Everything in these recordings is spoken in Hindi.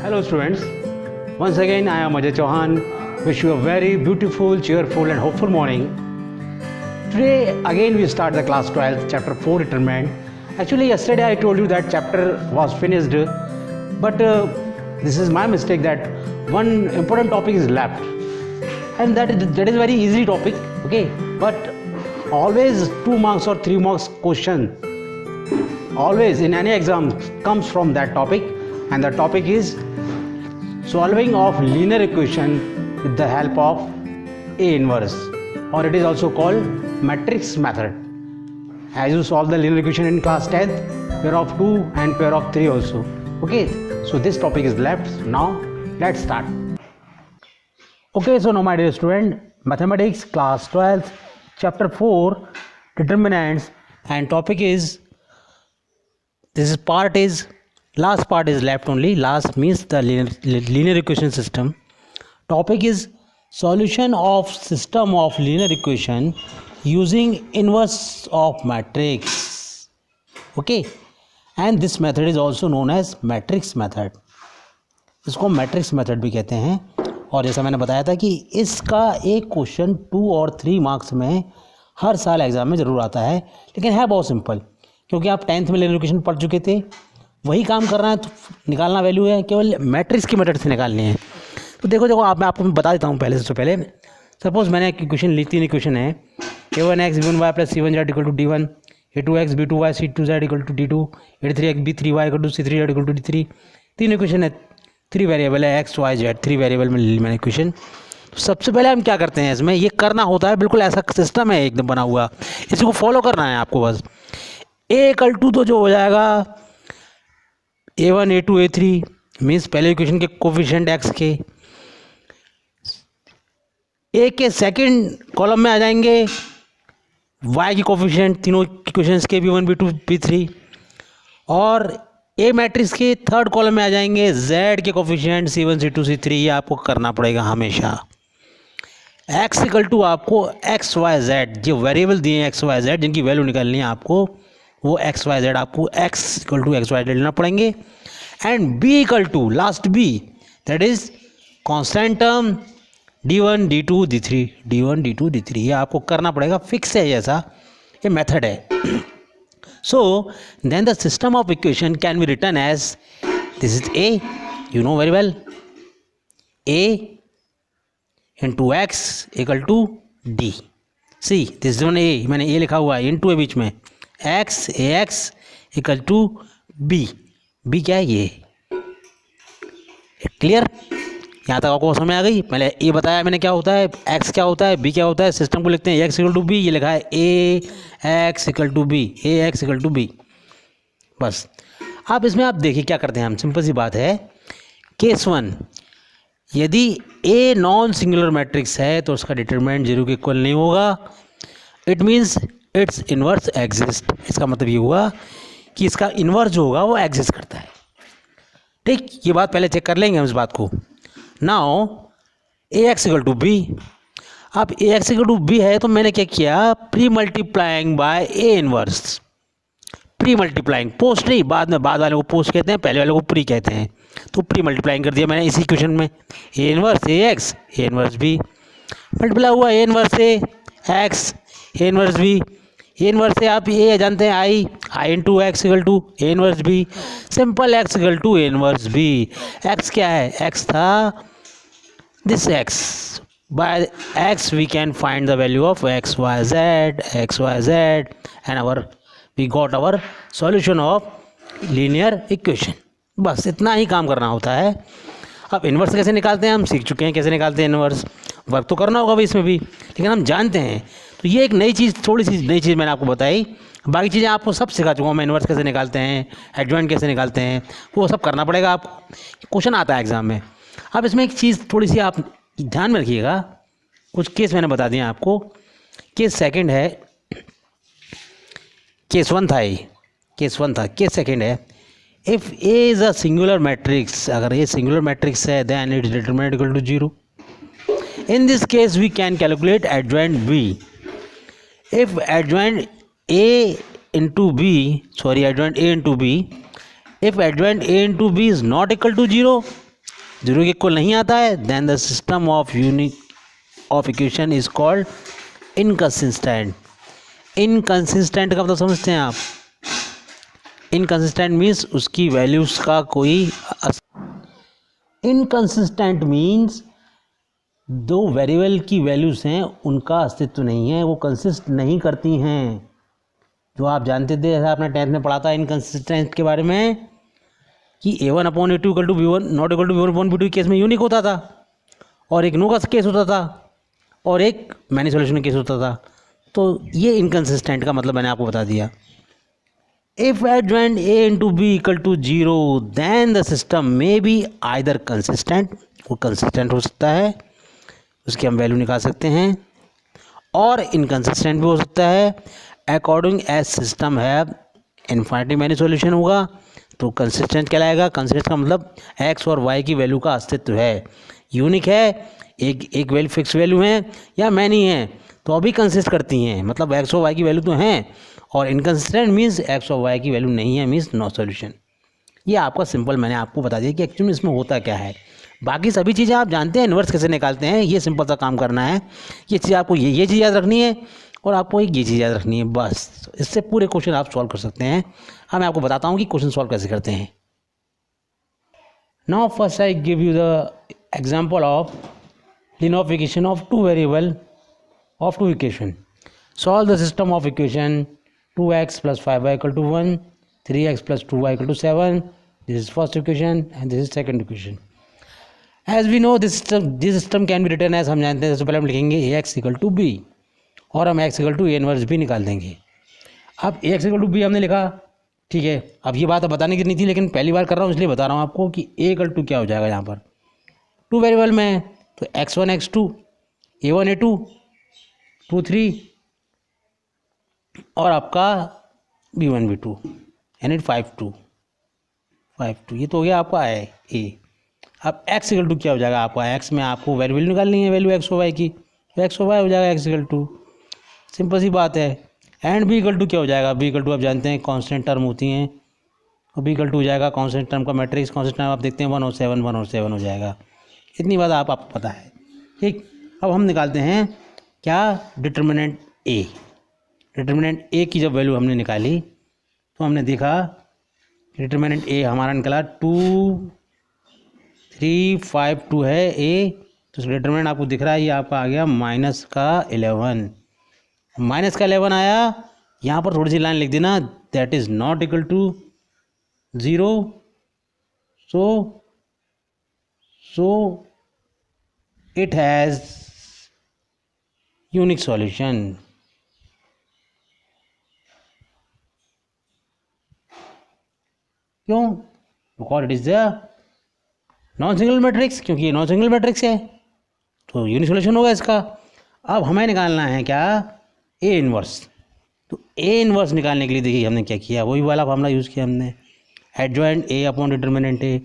Hello students, once again I am Ajay Chauhan. Wish you a very beautiful, cheerful and hopeful morning. Today again we start the class 12 chapter 4 determinant. Actually yesterday I told you that chapter was finished, but this is my mistake that one important topic is left, and that is very easy topic, okay, but always 2 marks or 3 marks question always in any exam comes from that topic, and the topic is solving of linear equation with the help of A inverse, or it is also called matrix method. As you solve the linear equation in class 10th, pair of 2 and pair of 3 also, okay, so this topic is left. Now let's start. Okay, so now my dear student, mathematics class 12th chapter 4 determinants, and topic is, this part is, last part is left only, last means the linear equation system. Topic is solution of system of linear equation using inverse of matrix, okay, and this method is also known as matrix method. इसको मैट्रिक्स मेथड भी कहते हैं, और जैसा मैंने बताया था कि इसका एक क्वेश्चन 2 और 3 मार्क्स में हर साल एग्जाम में ज़रूर आता है, लेकिन है बहुत सिंपल, क्योंकि आप 10th में लिनियर इक्वेशन पढ़ चुके थे, वही काम करना है, तो निकालना वैल्यू है केवल मैट्रिक्स की मेथड से निकालनी है. तो देखो मैं आपको बता देता हूँ पहले. सबसे पहले सपोज मैंने एक इक्वेशन ली, 3 इक्वेशन है, a1x b1y plus c1z equal to d1, a2x b2y c2z equal to d2, a3x b3y equal to c3z equal to d3. 3 equation है, 3 वेरिएबल है x y z, 3 वेरिएबल में ली मैंने इक्वेशन. तो सबसे पहले हम क्या करते हैं, इसमें ये करना होता है, बिल्कुल ऐसा सिस्टम है एकदम बना हुआ, इसको फॉलो करना है आपको बस. a इक्वल टू तो जो हो जाएगा a1 a2 a3 मीन्स पहले इक्वेशन के कोफिशिएंट x के, a के सेकंड कॉलम में आ जाएंगे y की कोफिशिएंट तीनों इक्वेशंस के b1 b2 b3, और a मैट्रिक्स के थर्ड कॉलम में आ जाएंगे z के कोफिशिएंट c1 c2 c3. ये आपको करना पड़ेगा हमेशा. x इक्वल टू आपको x y z, जो वेरिएबल दिए हैं x y z जिनकी वैल्यू निकालनी है आपको, वो x y z आपको x equal to x y z लेना पड़ेंगे. And b equal to last b, that is constant term d1 d2 d3, d1 d2 d3. ये आपको करना पड़ेगा, फिक्स है, ऐसा ये मेथड है. So then the system of equation can be written as, this is a, you know very well, a into x equal to d. See this is one a, मैंने a लिखा हुआ है, into है बीच में, x ax equal to b. b क्या है, ये क्लियर? यहाँ तक आपको समझ आ गई? पहले ए बताया मैंने क्या होता है, x क्या होता है, b क्या होता है. सिस्टम को लिखते हैं x इक्वल टू बी, ये लिखा है a x equal to B, a x equal to बी. बस आप इसमें आप देखिए क्या करते हैं हम, सिंपल सी बात है. केस 1, यदि a नॉन सिंगुलर मैट्रिक्स है तो उसका डिटरमिनेंट 0 के इक्वल नहीं होगा. It means it's inverse exist. इसका मतलब ये हुआ कि इसका इन्वर्स जो होगा वो एग्जिस्ट करता है. ठीक, ये बात पहले चेक कर लेंगे हम इस बात को. Now A X equal to B. अब A X equal to B है तो मैंने क्या किया, pre multiplying by A inverse. Pre multiplying, post नहीं, बाद में, बाद वाले को पोस्ट कहते हैं, पहले वाले को प्री कहते हैं. तो प्री मल्टीप्लाइंग कर दिया मैंने इसी इक्वेशन में, A inverse A X A inverse B, multiply हुआ A inverse A X A inverse B. A inverse से आप ए जानते हैं I into X equal to A inverse B. Simple X equal to A inverse B. X क्या है, एक्स था this x. By x we can find the value of x y z, and we got our solution of linear equation. बस इतना ही काम करना होता है. अब इन्वर्स कैसे निकालते हैं हम सीख चुके हैं, कैसे निकालते हैं इन्वर्स. वर्क तो करना होगा भाई इसमें भी, लेकिन हम जानते हैं. तो ये एक नई चीज़, थोड़ी सी नई चीज़ मैंने आपको बताई. बाकी चीज़ें आपको सब सिखा चुका हूँ मैं. इन्वर्स कैसे निकालते हैं, एडजॉइंट कैसे निकालते हैं, वो सब करना पड़ेगा आपको, क्वेश्चन आता है एग्जाम में. अब इसमें एक चीज़ थोड़ी सी आप ध्यान में रखिएगा. कुछ केस मैंने बता दिए आपको. केस सेकंड है, केस 1 था, केस सेकंड है. If A is a singular matrix, अगर ए सिंगुलर मैट्रिक्स है, then its determinant equal to 0. In this case we can calculate adjoint B. If adjoint A into B, sorry adjoint A into B, if adjoint a into b is not equal to 0, zero के इक्वल नहीं आता है, then the system of unique of equation is called inconsistent. Inconsistent का मतलब समझते हैं आप? इनकंसिस्टेंट मीन्स उसकी वैल्यूज़ का कोई इनकंसिस्टेंट मीन्स दो वेरिएबल की वैल्यूज़ हैं उनका अस्तित्व नहीं है, वो कंसिस्ट नहीं करती हैं। जो आप जानते थे, ऐसा आपने 10th में पढ़ा था इनकंसिस्टेंट के बारे में कि a1/a2 = b1 not equal to b1/b2 case में यूनिक होता था, और एक नो का केस होता था, और एक मैनी सॉल्यूशन केस होता था। तो ये इनकंसिस्टेंट का मतलब मैंने आपको बता दिया। If adjoint a into b = 0 then the system may be either consistent, वो कंसिस्टेंट हो सकता है, उसकी हम वैल्यू निकाल सकते हैं, और इनकंसिस्टेंट भी हो सकता है। According as system have infinity many solution होगा तो कंसिस्टेंट कहलाएगा। कंसिस्टेंट का मतलब x और y की वैल्यू का अस्तित्व है, यूनिक है, एक वैल्यू फिक्स वैल्यू है या मैनी है तो अभी कंसिस्ट करती हैं, मतलब x और y की वैल्यू तो हैं, और इनकंसिस्टेंट मीन्स x और y की वैल्यू नहीं है, मीन्स नो सॉल्यूशन। ये आपका सिंपल मैंने आपको बता दिया कि एक्चुअली में इसमें होता क्या है। बाकी सभी चीज़ें आप जानते हैं, इन्वर्स कैसे निकालते हैं, ये सिंपल सा काम करना है। ये चीज़ आपको ये चीज़ याद रखनी है, और आपको एक ये चीज़ याद रखनी है, बस इससे पूरे क्वेश्चन आप सॉल्व कर सकते हैं। मैं आपको बताता हूँ कि क्वेश्चन सॉल्व कैसे करते हैं। Now first I give you the example of linear of equation of two variable of two equation. Solve the system of equation 2x plus 5y = 1, 3x plus 2y = 7. This is first equation and this is second equation. As we know this system can be written as, हम जानते हैं, सबसे पहले हम लिखेंगे ax = b और हम x = a इनवर्स b निकाल देंगे। अब ax = b हमने लिखा, ठीक है। अब ये बात बताने की नहीं थी, लेकिन पहली बार कर रहा हूँ इसलिए बता रहा हूँ आपको कि a = क्या हो जाएगा। यहाँ पर टू वेरिएबल में तो x1 x2 a1 a2 2 3 और आपका b1 b2 यानी 5 2 ये तो हो गया आपका a। अब x = क्या हो जाएगा आपका? x में आपको वैल्यू निकालनी है, वैल्यू x और y की, तो x और y हो जाएगा x = सिंपल सी बात है। एंड b = क्या हो जाएगा? b = आप जानते हैं कांस्टेंट टर्म होती हैं, और b = हो जाएगा कांस्टेंट टर्म का मैट्रिक्स। कांस्टेंट टर्म आप देखते हैं 1 और 7 हो जाएगा। इतनी बात आपको पता है, ठीक। अब हम निकालते हैं क्या? Determinant a। डिटर्मिनेंट a की जब वैल्यू हमने निकाली तो हमने देखा डिटर्मिनेंट a हमारा निकला 2 3 5 2 है a, तो डिटर्मिनेंट आपको दिख रहा है, ये आपका आ गया -11। -11 आया। यहाँ पर थोड़ी सी लाइन लिख देना, that is not equal to 0, so it has unique solution। क्यों? Because it is the non single matrix, क्योंकि ये नॉन सिंगल मैट्रिक्स है तो यूनिक सॉल्यूशन होगा इसका। अब हमें निकालना है क्या? A inverse. तो ए इनवर्स निकालने के लिए देखिए हमने क्या किया, वही वाला फॉर्मूला यूज़ किया हमने, adjoint a upon determinant a।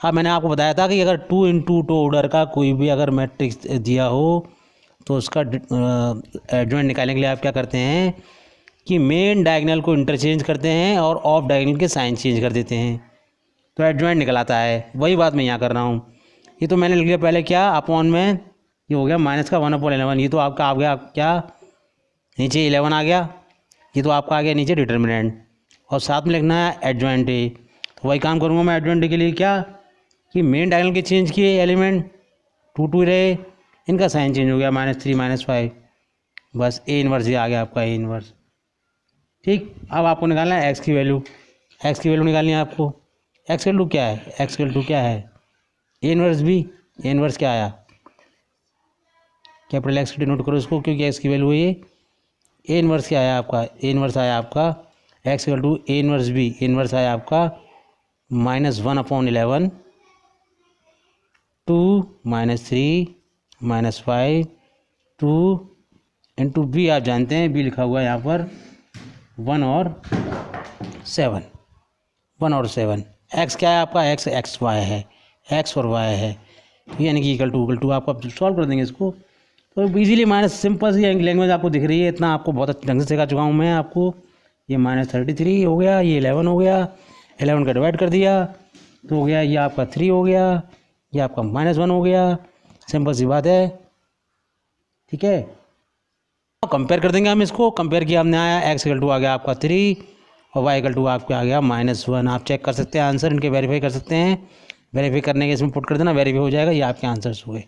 अब मैंने आपको बताया था कि अगर 2 × 2 ऑर्डर का कोई भी अगर मैट्रिक्स दिया हो तो उसका एडजॉइंट निकालने के लिए आप क्या करते हैं कि मेन डायगोनल को इंटरचेंज करते हैं और ऑफ डायगोनल के साइन चेंज कर देते हैं, तो एडजॉइंट निकल आता है। वही बात मैं यहाँ कर रहा हूँ। ये तो मैंने लिख लिया पहले क्या, अपॉन में ये हो गया -1/11। ये तो आपका आ गया क्या, नीचे 11 आ गया, ये तो आपका आ गया नीचे डिटर्मिनेंट, और साथ में लिखना है एडजॉइंट ए। तो वही काम करूँगा मैं एडजॉइंट ए के लिए क्या कि मेन डायगोनल के चेंज किए एलिमेंट 2 2 रहे, इनका साइन चेंज हो गया -3 -5, बस ए इनवर्स ये आ गया आपका ए इनवर्स। ठीक। अब आपको निकालना है एक्स की वैल्यू, एक्स की वैल्यू निकालनी है आपको। एक्स की वैल्यू क्या है? एक्स की वैल्यू क्या है? A inverse B. A inverse क्या आया? कैपिटल एक्स डिनोट करो इसको, क्योंकि एक्स की वैल्यू है ये। ए इनवर्स क्या आया आपका? ए इनवर्स आया आपका X equal to A inverse B. A inverse आया आपका -1/11, 2 -3 -5 2 इंटू बी। आप जानते हैं बी लिखा हुआ है यहाँ पर 1 और 7, 1 और 7। एक्स क्या है आपका? एक्स एक्स वाई है, एक्स और वाई है, यानी कि इक्वल टू आप सॉल्व कर देंगे इसको तो इजीली माइनस। सिंपल सी लैंग्वेज आपको दिख रही है, इतना आपको बहुत अच्छे ढंग से सिखा चुका हूँ मैं आपको। ये -33 हो गया, ये 11 हो गया, 11 का डिवाइड कर दिया तो हो गया ये आपका 3 हो गया, ये आपका -1 हो गया, सिंपल सी बात है, ठीक है। कंपेयर कर देंगे हम इसको, कंपेयर किया हमने, आया x = आ गया आपका 3 और y = आपका आ गया -1। आप चेक कर सकते हैं आंसर, इनके वेरीफाई कर सकते हैं, वेरीफाई करने के इसमें पुट कर देना, वेरीफाई हो जाएगा, ये आपके आंसर्स हुए।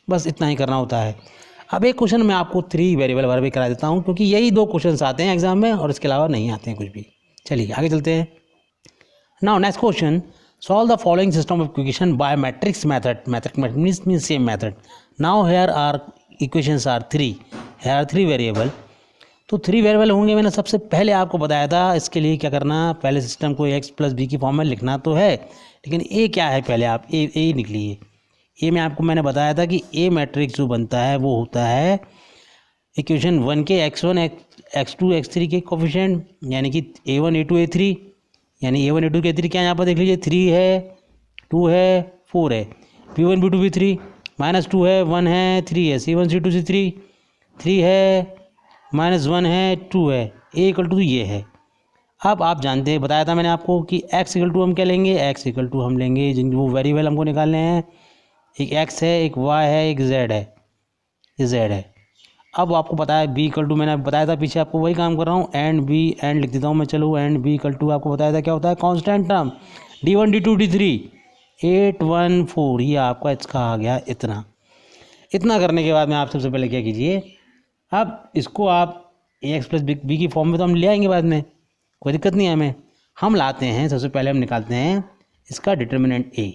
बस इतना ही करना होता है। अब एक क्वेश्चन मैं आपको 3 वेरिएबल वेरीफाई करा देता हूँ, क्योंकि यही 2 क्वेश्चन आते हैं एग्जाम में और इसके अलावा नहीं आते हैं कुछ भी। चलिए आगे चलते हैं। Now next question, solve the following system of equation by matrix method. Matrix means same method. Now here are equations are 3, here are 3 variable. तो 3 वेरिएबल होंगे, मैंने सबसे पहले आपको बताया था इसके लिए क्या करना, पहले सिस्टम को x + b की फॉर्म में लिखना तो है, लेकिन ए क्या है, पहले आप ए निकलिए। ए में आपको मैंने बताया था कि ए मैट्रिक्स जो बनता है वो होता है इक्वेशन 1 के x1 x2 x3 के कोफिशिएंट, यानी कि a1 a2 a3, यानी a1 a2 a3 क्या यहाँ पर देख लीजिए, 3 है, 2 है, 4 है, b1 b2 b3, -2 है, 1 है, 3 है, c1 c2 c3, 3 है, -1 है, 2 है, a = ये है। अब आप जानते हैं, बताया था मैंने आपको कि x = हम क्या लेंगे, x = हम लेंगे जिन वो वेरिएबल हमको निकालने हैं, एक x है, एक y है, एक z है, ये z है। अब आपको पता है b = मैंने बताया था पीछे, आपको वही काम कर रहा हूँ, एंड b एंड लिख देता हूँ मैं, चलो, एंड b = आपको बताया था क्या होता है, constant term d1 d2 d3 8 1 4, ये आपका इसका आ गया इतना करने के बाद में आप सबसे पहले क्या कीजिए, अब इसको आप ax + b की फॉर्म में तो हम ले आएंगे बाद में, कोई दिक्कत नहीं है हमें। हम लाते हैं, सबसे पहले हम निकालते हैं इसका डिटर्मिनेंट a।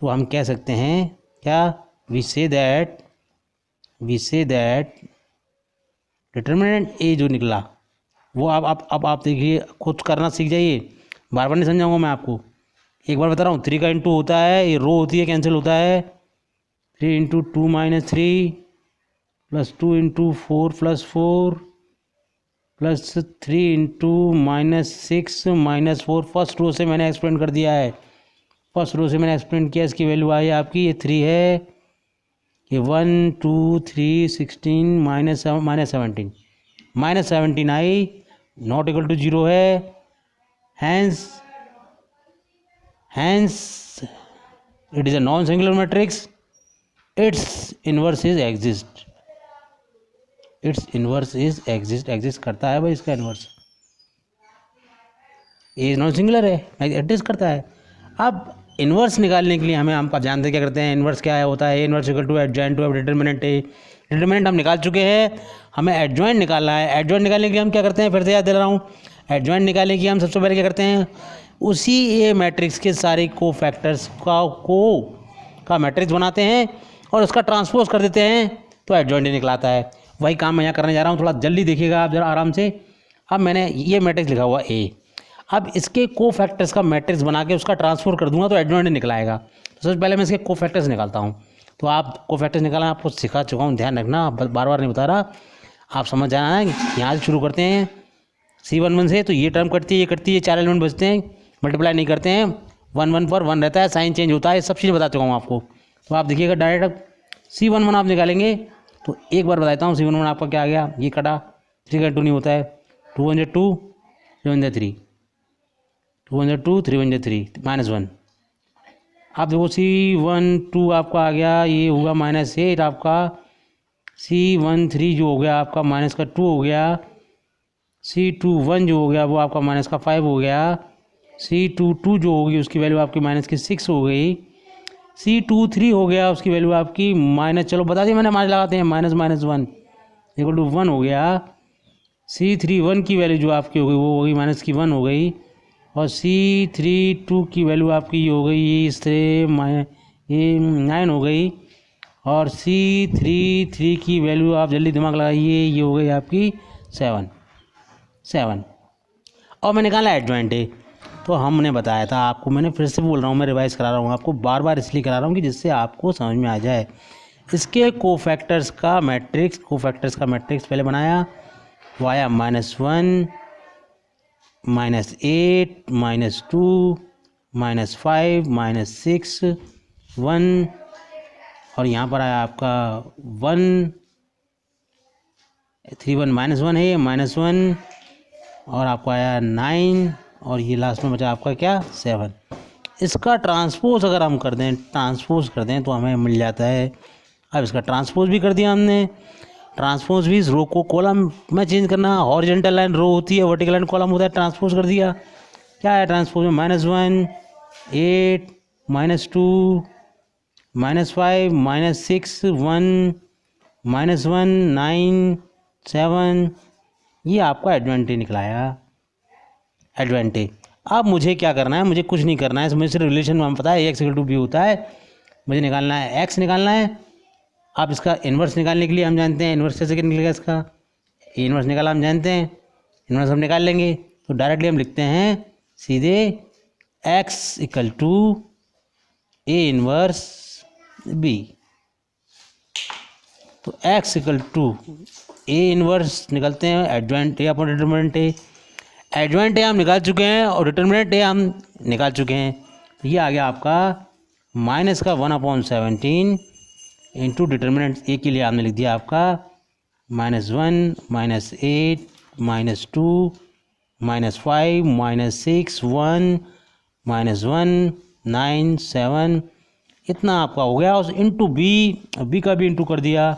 तो हम कह सकते हैं क्या, we say that determinant a जो निकला वो अब आप देखिए, खुद करना सीख जाइए, बार बार नहीं समझाऊंगा मैं आपको, एक बार बता रहा हूँ। 3 का इंटू होता है, ये रो होती है, कैंसिल होता है, 3 × 2 - 3 + 2 × 4 + 4 + 3 × -6 - 4। फर्स्ट रो से मैंने एक्सप्लेन कर दिया है, फर्स्ट रो से मैंने एक्सप्लेन किया, इसकी वैल्यू आई आपकी, ये 3 है, ये 1 2 3 16 -17 आई, नॉट इक्वल टू 0 है, hence it is a non singular matrix, its inverse is exist करता है भाई, इसका इनवर्स ये नॉन सिंगुलर है, एग्जिस्ट करता है। अब इन्वर्स निकालने के लिए हम जानते क्या करते हैं, इन्वर्स क्या है, होता है inverse = adjoint to determinant A. Determinant हम निकाल चुके हैं, हमें एडजॉइंट निकालना है। एडजॉइंट निकालने के लिए हम क्या करते हैं, फिर से याद दिला रहा हूँ, एडजॉइंट निकालने के लिए हम सबसे पहले क्या करते हैं, उसी ए मैट्रिक्स के सारे कोफैक्टर्स का मैट्रिक्स बनाते हैं और उसका ट्रांसपोज कर देते हैं, तो एडजॉइंट निकलाता है। वही काम मैं यहाँ करने जा रहा हूँ, थोड़ा जल्दी देखिएगा आप जरा आराम से। अब मैंने ये मैट्रिक्स लिखा हुआ ए, अब इसके कोफैक्टर्स का मैट्रिक्स बना के उसका ट्रांसफर कर दूंगा तो एडजॉइंट निकलाएगा। तो सबसे पहले मैं इसके कोफैक्टर्स निकालता हूँ। तो आप कोफैक्टर्स निकालना आपको सिखा चुका हूँ, ध्यान रखना, बार बार नहीं बता रहा, आप समझ जाना है। यहाँ से शुरू करते हैं C11 से, तो ये टर्म कटती है, 4 एलिमेंट बचते हैं, मल्टीप्लाई नहीं करते हैं, 1 1 पर 1 रहता है, साइन चेंज होता है, सब चीज़ें बता चुका हूँ आपको। तो आप देखिएगा डायरेक्ट C11 आप निकालेंगे, तो एक बार बताता हूँ, C11 आपका क्या आ गया, ये कटा, 3 का 2 नहीं होता है, 2 1 2 3 1 3 2 1 2 3 1 3 -1। आप देखो C12 आपका आ गया, ये होगा -8 आपका, C13 जो हो गया आपका -2 हो गया, C21 जो हो गया वो आपका -5 हो गया, C22 जो होगी उसकी वैल्यू आपकी -6 हो गई, C23 हो गया उसकी वैल्यू आपकी चलो बता दिया मैंने, माइनस लगाते हैं, -1 = 1 हो गया। C31 की वैल्यू जो आपकी हो गई वो होगी -1 हो गई, और C32 की वैल्यू आपकी ये हो गई, ये इस तरह ये 9 हो गई, और C33 की वैल्यू आप जल्दी दिमाग लगाइए, ये हो गई आपकी 7। और मैंने निकाला एडजॉइंट है। तो हमने बताया था आपको, मैंने फिर से बोल रहा हूँ, मैं रिवाइज करा रहा हूँ आपको, बार बार इसलिए करा रहा हूँ कि जिससे आपको समझ में आ जाए। इसके कोफैक्टर्स का मैट्रिक्स पहले बनाया, वो आया -1 -8 -2 -5 -6 1, और यहाँ पर आया आपका 1 3 1 -1 है, -1, और आपको आया 9, और ये लास्ट में बचा आपका क्या 7। इसका ट्रांसपोज अगर हम कर दें, ट्रांसपोज कर दें तो हमें मिल जाता है। अब इसका ट्रांसपोज भी कर दिया हमने। ट्रांसपोज भी रो को कॉलम में चेंज करना, हॉरिजेंटल लाइन रो होती है, वर्टिकल लाइन कॉलम होता है, ट्रांसपोज कर दिया। क्या है ट्रांसपोज में? -1 8 -2 -5 -6 1 -1 9 7, ये आपका एडवेंटे निकलाया, एडवेंटे। अब मुझे क्या करना है? मुझे कुछ नहीं करना है, मुझे सिर्फ रिलेशन में पता है x = b होता है, मुझे निकालना है x निकालना है। अब इसका इन्वर्स निकालने के लिए हम जानते हैं इन्वर्स कैसे निकलेगा इसका, इन्वर्स निकाला हम जानते हैं, इन्वर्स हम निकाल लेंगे। तो डायरेक्टली हम लिखते हैं सीधे x = a इन्वर्स b। तो x = a इन्वर्स निकलते हैं, एडवेंट ए अपॉन डिटर्मिनेंट ए। एडवेंट ए हम निकाल चुके हैं और डिटर्मिनेंट ए हम निकाल चुके हैं। तो ये आ गया आपका -1/17 इंटू डिटर्मिनेंट ए के लिए आपने लिख दिया आपका -1 -8 -2 -5 -6 1 -1 9 7, इतना आपका हो गया। और इंटू बी का भी इंटू कर दिया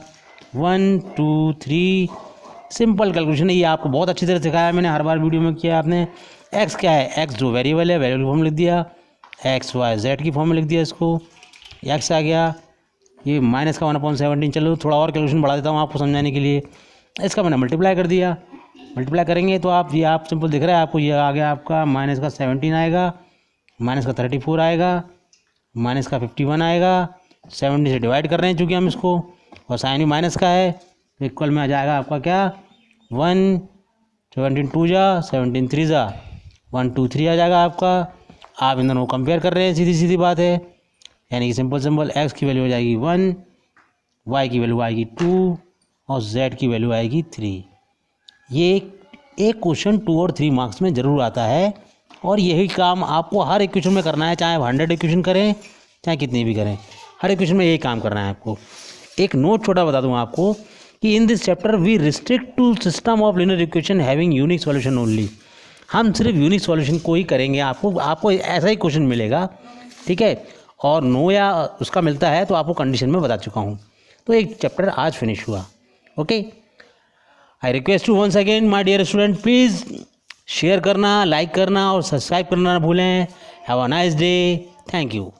1 2 3। सिंपल कैलकुलेशन है, ये आपको बहुत अच्छी तरह सिखाया मैंने, हर बार वीडियो में किया आपने। एक्स क्या है? एक्स जो वेरिएबल है, वेरिएबल फॉर्म लिख दिया, एक्स वाई जेड की फॉर्म में लिख दिया इसको, एक्स आ गया। ये -1/17। चलो थोड़ा और कैलकुलेशन बढ़ा देता हूँ आपको समझाने के लिए। इसका मैंने मल्टीप्लाई कर दिया, मल्टीप्लाई करेंगे तो आप ये आप सिंपल दिख रहा है आपको, ये आ गया आपका -17 आएगा, -34 आएगा, -51 आएगा। 70 से डिवाइड कर रहे हैं चूँकि हम इसको, और साइन भी माइनस का है, तो इक्वल में आ जाएगा आपका क्या 1 17 2 जा 17 3 जा 1 2 3 आ जाएगा आपका। आप इन दोनों को कंपेयर कर रहे हैं, सीधी सीधी बात है। यानी कि सिंपल एक्स की वैल्यू हो जाएगी 1, वाई की वैल्यू आएगी 2 और जेड की वैल्यू आएगी 3। ये एक क्वेश्चन 2 और 3 मार्क्स में ज़रूर आता है, और यही काम आपको हर एक क्वेश्चन में करना है, चाहे 100 इक्वेशन करें चाहे कितनी भी करें, हर एक क्वेश्चन में यही काम करना है आपको। एक नोट छोटा बता दूं आपको कि in this chapter we restrict to system of linear equation having unique solution only. हम सिर्फ यूनिक सॉल्यूशन को ही करेंगे, आपको ऐसा ही क्वेश्चन मिलेगा, ठीक है। और नो या उसका मिलता है तो आपको कंडीशन में बता चुका हूँ। तो एक चैप्टर आज फिनिश हुआ। Okay, I request you once again my dear student, please share करना, लाइक करना और सब्सक्राइब करना ना भूलें। Have a nice day, thank you.